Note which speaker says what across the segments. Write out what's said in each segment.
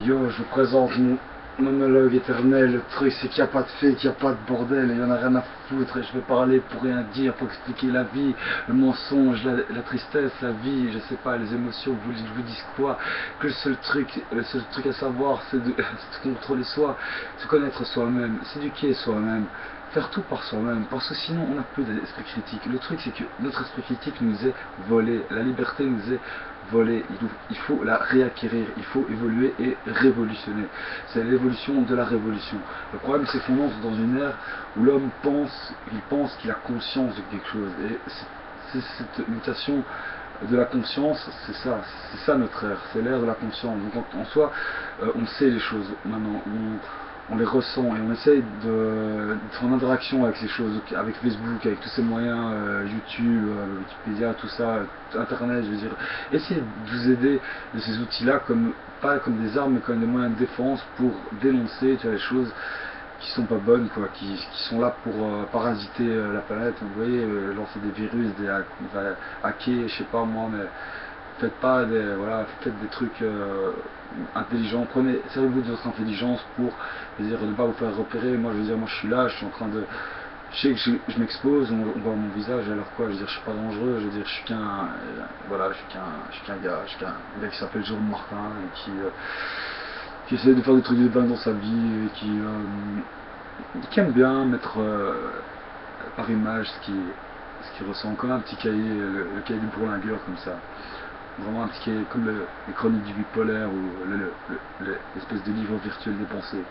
Speaker 1: Yo, je vous présente mon monologue éternel. Le truc, c'est qu'il n'y a pas de fake, il n'y a pas de bordel, il y en a rien à foutre. Et je vais parler pour rien dire, pour expliquer la vie, le mensonge, la tristesse, la vie, je sais pas, les émotions. Je vous dis quoi? Que le seul truc à savoir, c'est de, c'est de contrôler soi, se connaître soi-même, s'éduquer soi-même. Faire tout par soi-même, parce que sinon on n'a plus d'esprit critique. Le truc, c'est que notre esprit critique nous est volé, la liberté nous est volée. Il faut la réacquérir, il faut évoluer et révolutionner. C'est l'évolution de la révolution. Le problème, c'est qu'on entre dans une ère où l'homme pense qu'il a conscience de quelque chose. Et c'est cette mutation de la conscience, c'est ça notre ère, c'est l'ère de la conscience. Donc en soi, on sait les choses maintenant, on les ressent et on essaye d'être en interaction avec ces choses, avec Facebook, avec tous ces moyens, YouTube, Wikipédia, tout ça, Internet, je veux dire, essayer de vous aider de ces outils-là, pas comme des armes, mais comme des moyens de défense pour dénoncer, tu vois, les choses qui sont pas bonnes, quoi, qui sont là pour parasiter la planète. Vous voyez, lancer des virus, hacker, je sais pas moi, mais faites des trucs intelligents. Servez-vous de votre intelligence pour, je veux dire, ne pas vous faire repérer. Moi, je veux dire, moi, je suis là, je suis en train de, je sais que je m'expose, on voit mon visage, alors quoi, je veux dire, je suis pas dangereux, je veux dire, je suis voilà, je suis qu'un gars, gars qui s'appelle Jérôme Martin et qui essaie de faire des trucs de dingue dans sa vie et qui aime bien mettre par image ce qu'il ressent, comme un petit cahier, le cahier du bourlingueur comme ça. Vraiment un petit cahier comme les chroniques du bipolaire ou l'espèce de livre virtuel des pensées.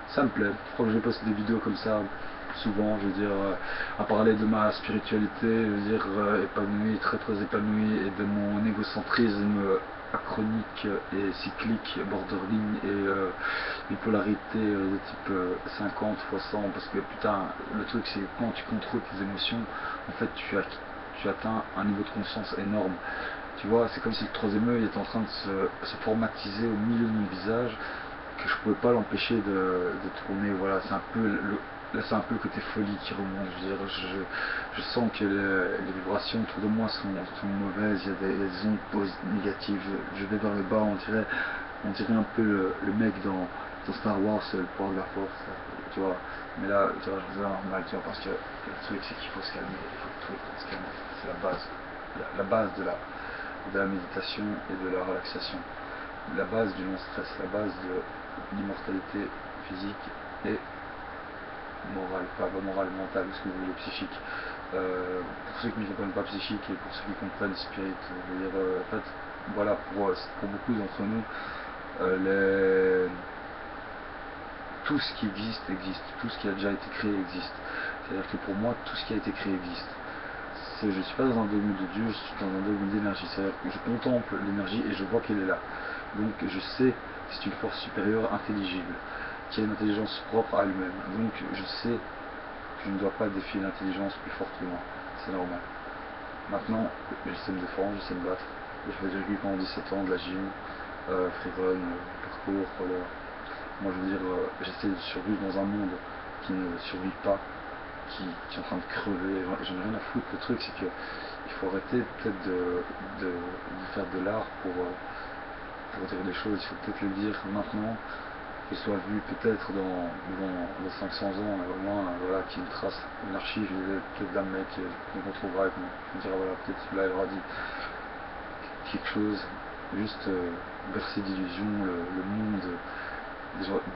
Speaker 1: Ça me plaît, je crois que je vais poster des vidéos comme ça souvent, je veux dire, à parler de ma spiritualité, je veux dire, épanouie, très très épanouie, et de mon égocentrisme achronique et cyclique, borderline, et bipolarité de type 50 x 100, parce que putain, le truc c'est que quand tu contrôles tes émotions, en fait tu atteins un niveau de conscience énorme. Tu vois, c'est comme si le troisième œil était en train de se formatiser au milieu de mon visage, que je pouvais pas l'empêcher de tourner. Voilà, c'est un peu là, c'est un peu le côté folie qui remonte. Je veux dire, je sens que les vibrations autour de moi sont mauvaises. Il y a des ondes négatives. Je vais vers le bas, on dirait un peu le mec dans Star Wars, le pouvoir de la force, tu vois. Mais là, tu vois, je faisais normal, tu vois, parce que le truc, c'est qu'il faut se calmer. Il faut tout le temps se calmer. C'est la base, la base de la méditation et de la relaxation. La base du non-stress, la base de l'immortalité physique et morale, pas morale, mentale, ce que vous voulez, psychique. Pour ceux qui ne comprennent pas psychique et pour ceux qui comprennent spirit, je veux dire, en fait, voilà, pour beaucoup d'entre nous, tout ce qui existe, tout ce qui a déjà été créé existe. C'est-à-dire que pour moi, tout ce qui a été créé existe. Je ne suis pas dans un dogme de Dieu, je suis dans un dogme d'énergie. C'est-à-dire que je contemple l'énergie et je vois qu'elle est là. Donc je sais que c'est une force supérieure intelligible, qui a une intelligence propre à elle-même. Donc je sais que je ne dois pas défier l'intelligence plus forte que moi. C'est normal. Maintenant, je sais me défendre, je sais me battre. J'ai fait du rugby pendant 17 ans, de la gym, free run, parcours, voilà. Moi je veux dire, j'essaie de survivre dans un monde qui ne survit pas, qui est en train de crever. J'en ai rien à foutre. Le truc, c'est que il faut arrêter peut-être de faire de l'art pour dire des choses. Il faut peut-être le dire maintenant, que ce soit vu peut-être dans 500 ans, au moins, voilà, qu'il y ait une trace, une archive, peut-être d'un mec qu'on retrouvera et qu'on dira, voilà, peut-être celui-là il aura dit quelque chose, juste bercé d'illusions, le monde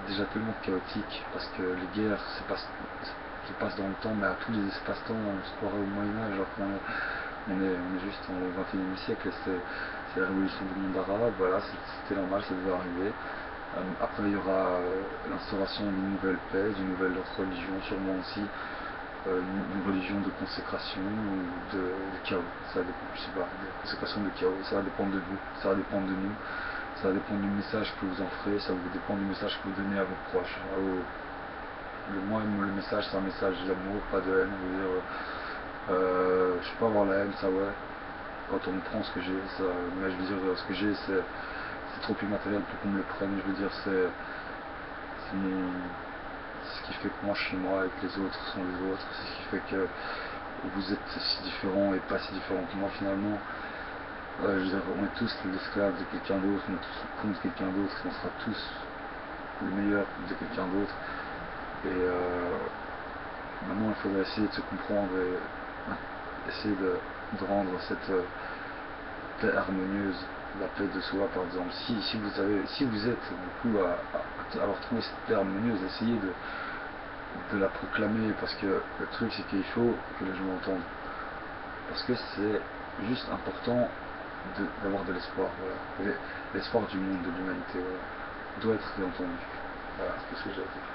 Speaker 1: déjà tellement chaotique, parce que les guerres se passent dans le temps, mais à tous les espaces-temps, on se croirait au Moyen-Âge, alors on est juste au XXIe siècle, et c'est la révolution du monde arabe, voilà, c'était normal, ça devait arriver. Après, il y aura l'instauration d'une nouvelle paix, d'une nouvelle religion, sûrement aussi, une religion de consécration ou de chaos, ça dépend, je sais pas, de consécration de chaos, ça va dépendre de vous, ça va dépendre de nous. Ça va dépendre du message que vous en ferez, ça va dépendre du message que vous donnez à vos proches. Le message, c'est un message d'amour, pas de haine. Je veux dire, je peux avoir la haine, ça ouais, quand on me prend ce que j'ai, ça, mais je veux dire, ce que j'ai, c'est trop immatériel pour qu'on me le prenne. Je veux dire, c'est ce qui fait que moi je suis moi et que les autres sont les autres. C'est ce qui fait que vous êtes si différents et pas si différents que moi finalement. je veux dire, on est tous les esclaves de quelqu'un d'autre, on est tous contre quelqu'un d'autre, on sera tous le meilleur de quelqu'un d'autre. Et maintenant, il faudrait essayer de se comprendre et essayer de rendre cette paix harmonieuse, la paix de soi, par exemple. Si vous êtes du coup à avoir trouvé cette paix harmonieuse, essayez de la proclamer, parce que le truc c'est qu'il faut que les gens entendent. Parce que c'est juste important d'avoir de l'espoir, voilà. L'espoir du monde, de l'humanité, voilà, doit être entendu. Voilà, c'est ce que j'ai à dire.